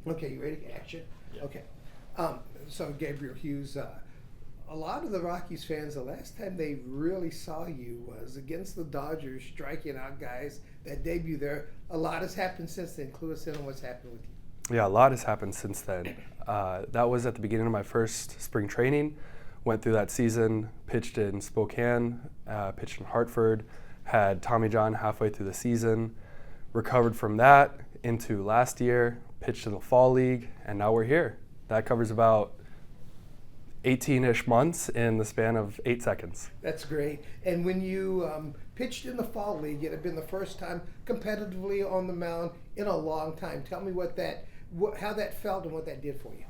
Okay, you ready to action? Yeah. Okay. So Gabriel Hughes, a lot of the Rockies fans, the last time they really saw you was against the Dodgers, striking out guys that debut there. A lot has happened since then. Clue us in on what's happened with you. Yeah, a lot has happened since then. That was at the beginning of my first spring training. Went through that season, pitched in Spokane, pitched in Hartford, had Tommy John halfway through the season, recovered from that into last year, pitched in the fall league, and now we're here. That covers about 18-ish months in the span of 8 seconds. That's great. And when you pitched in the fall league, it had been the first time competitively on the mound in a long time. Tell me how that felt and what that did for you.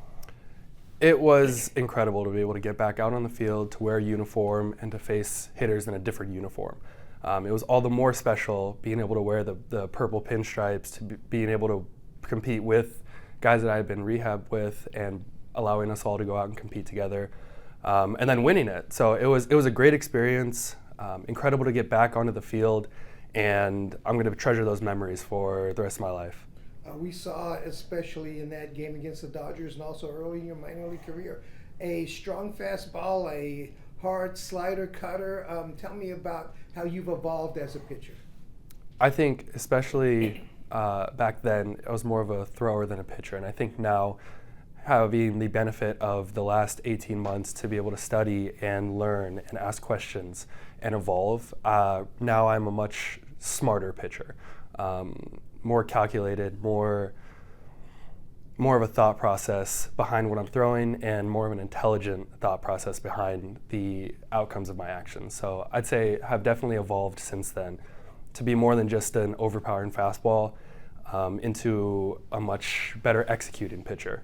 It was incredible to be able to get back out on the field, to wear a uniform, and to face hitters in a different uniform. It was all the more special being able to wear the purple pinstripes, being able to compete with guys that I had been rehabbed with, and allowing us all to go out and compete together, and then winning it. So it was a great experience, incredible to get back onto the field, and I'm going to treasure those memories for the rest of my life. We saw, especially in that game against the Dodgers and also early in your minor league career, a strong fastball, a hard slider cutter. Tell me about how you've evolved as a pitcher. I think especially back then, I was more of a thrower than a pitcher, and I think now, having the benefit of the last 18 months to be able to study and learn and ask questions and evolve, now I'm a much smarter pitcher. More calculated, more of a thought process behind what I'm throwing, and more of an intelligent thought process behind the outcomes of my actions. So I'd say I've definitely evolved since then to be more than just an overpowering fastball, into a much better executing pitcher.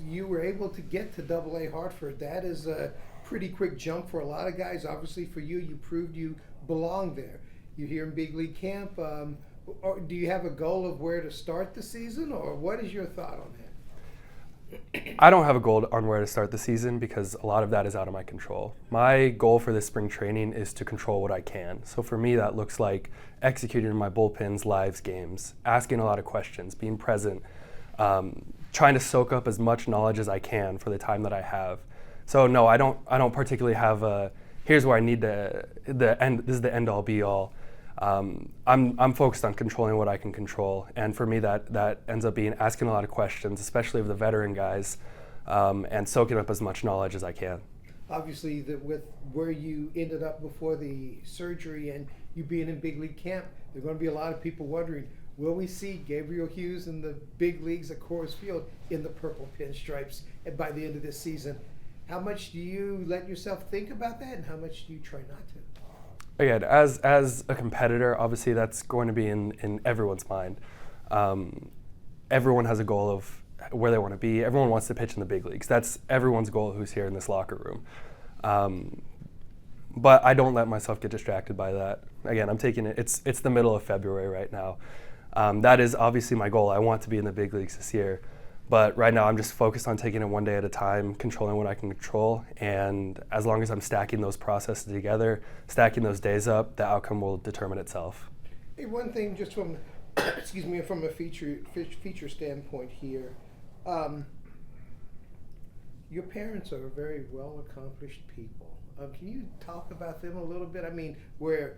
You were able to get to Double-A Hartford. That is a pretty quick jump for a lot of guys. Obviously for you, you proved you belong there. You're here in big league camp. Or do you have a goal of where to start the season, or what is your thought on that? I don't have a goal on where to start the season because a lot of that is out of my control. My goal for this spring training is to control what I can. So for me, that looks like executing my bullpens, lives, games, asking a lot of questions, being present, trying to soak up as much knowledge as I can for the time that I have. So no, I don't particularly have a here's where I need the end. This is the end all be all. I'm focused on controlling what I can control, and for me that ends up being asking a lot of questions, especially of the veteran guys, and soaking up as much knowledge as I can. Obviously, with where you ended up before the surgery and you being in big league camp, there are going to be a lot of people wondering, will we see Gabriel Hughes in the big leagues at Coors Field in the purple pinstripes by the end of this season? How much do you let yourself think about that, and how much do you try not to? Again, as a competitor, obviously that's going to be in everyone's mind. Everyone has a goal of where they want to be. Everyone wants to pitch in the big leagues. That's everyone's goal who's here in this locker room. But I don't let myself get distracted by that. Again, I'm taking it. It's the middle of February right now. That is obviously my goal. I want to be in the big leagues this year. But right now I'm just focused on taking it one day at a time, controlling what I can control, and as long as I'm stacking those processes together, stacking those days up, the outcome will determine itself. Hey, one thing just from from a feature standpoint here, your parents are very well accomplished people. Can you talk about them a little bit? I mean, where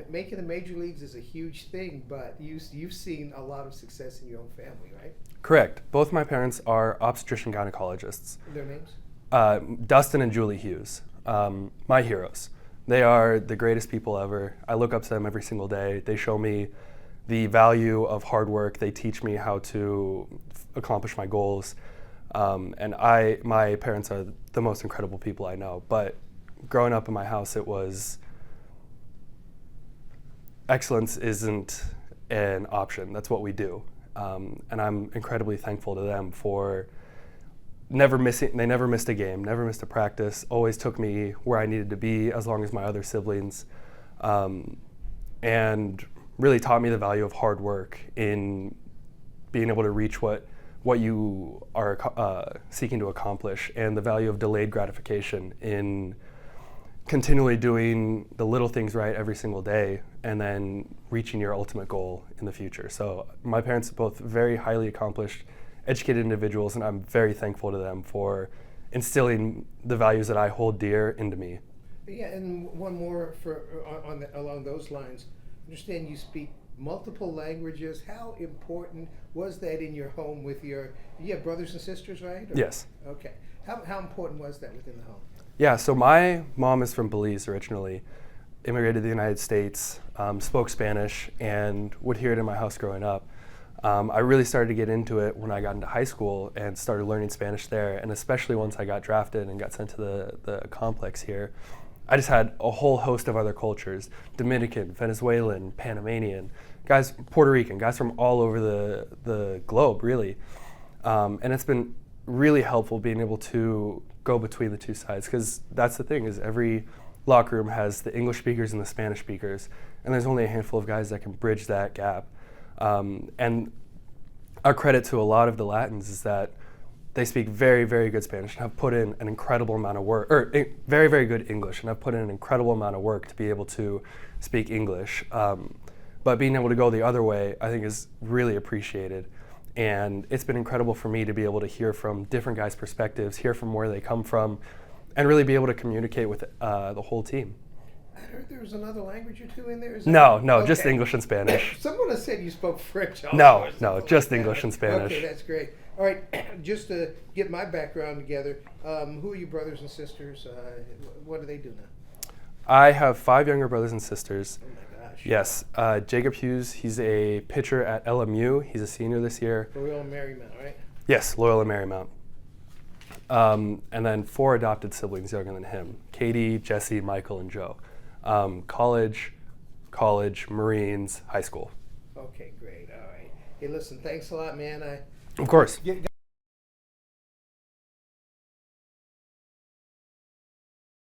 making the major leagues is a huge thing, but you've seen a lot of success in your own family, right? Correct. Both my parents are obstetrician gynecologists. Their names? Dustin and Julie Hughes, my heroes. They are the greatest people ever. I look up to them every single day. They show me the value of hard work. They teach me how to accomplish my goals. And my parents are the most incredible people I know. But growing up in my house, it was excellence isn't an option. That's what we do. And I'm incredibly thankful to them for they never missed a game, never missed a practice, always took me where I needed to be as long as my other siblings, and really taught me the value of hard work in being able to reach what you are seeking to accomplish, and the value of delayed gratification in continually doing the little things right every single day and then reaching your ultimate goal in the future. So my parents are both very highly accomplished educated individuals, and I'm very thankful to them for instilling the values that I hold dear into me. Yeah, and one more along those lines. I understand you speak multiple languages. How important was that in your home with you have brothers and sisters, right? Yes. Okay. How important was that within the home? Yeah, so my mom is from Belize originally, immigrated to the United States, spoke Spanish, and would hear it in my house growing up. I really started to get into it when I got into high school and started learning Spanish there, and especially once I got drafted and got sent to the complex here. I just had a whole host of other cultures, Dominican, Venezuelan, Panamanian, guys, Puerto Rican, guys from all over the globe, really. And it's been really helpful being able to go between the two sides, because that's the thing, is every locker room has the English speakers and the Spanish speakers, and there's only a handful of guys that can bridge that gap. And our credit to a lot of the Latins is that they speak very, very good Spanish and have put in an incredible amount of work, or very, very good English, and have put in an incredible amount of work to be able to speak English. But being able to go the other way, I think, is really appreciated. And it's been incredible for me to be able to hear from different guys' perspectives, hear from where they come from, and really be able to communicate with the whole team. I heard there was another language or two in there. No, okay. Just English and Spanish. Someone has said you spoke French also. No, just English and Spanish. Okay, that's great. All right, just to get my background together, who are your brothers and sisters? What do they do now? I have 5 younger brothers and sisters. Oh my gosh. Yes, Jacob Hughes, he's a pitcher at LMU. He's a senior this year. Loyal and Marymount, right? Yes, Loyal and Marymount. And then 4 adopted siblings younger than him, Katie, Jesse, Michael, and Joe. College, Marines, high school. Okay, great. All right. Hey, listen, thanks a lot, man. Of course.